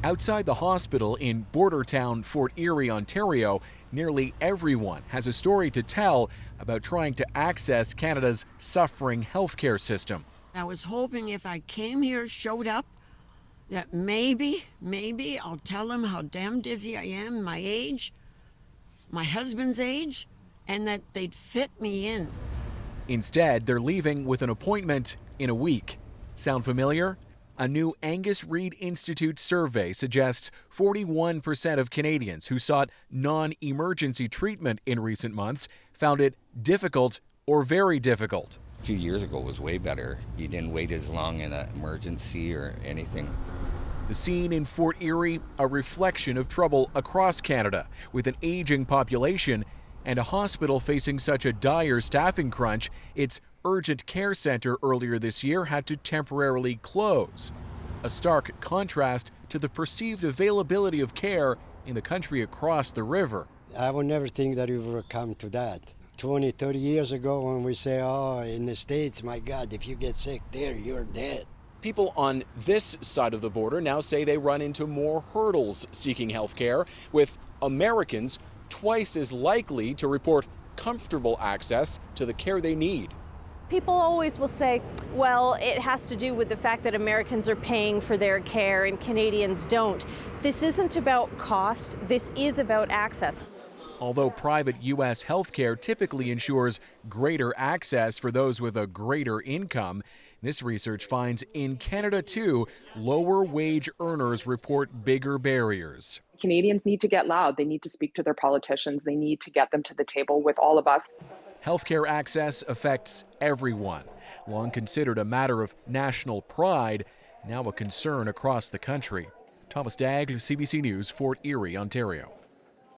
Outside the hospital in border town Fort Erie, Ontario, nearly everyone has a story to tell about trying to access Canada's suffering healthcare system. I was hoping if I came here, showed up, that maybe I'll tell them how damn dizzy I am, my age, my husband's age, and that they'd fit me in. Instead, they're leaving with an appointment in a week. Sound familiar? A new Angus Reid Institute survey suggests 41% of Canadians who sought non-emergency treatment in recent months found it difficult or very difficult. A few years ago it was way better. You didn't wait as long in an emergency or anything. The scene in Fort Erie, a reflection of trouble across Canada, with an aging population and a hospital facing such a dire staffing crunch, its urgent care center earlier this year had to temporarily close. A stark contrast to the perceived availability of care in the country across the river. I would never think that it would come to that. 20, 30 years ago when we say, oh, in the States, my God, if you get sick there, you're dead. People on this side of the border now say they run into more hurdles seeking health care, with Americans twice as likely to report comfortable access to the care they need. People always will say, well, it has to do with the fact that Americans are paying for their care and Canadians don't. This isn't about cost, this is about access. Although private U.S. healthcare typically ensures greater access for those with a greater income, this research finds in Canada, too, lower wage earners report bigger barriers. Canadians need to get loud. They need to speak to their politicians. They need to get them to the table with all of us. Healthcare access affects everyone. Long considered a matter of national pride, now a concern across the country. Thomas Dagg, CBC News, Fort Erie, Ontario.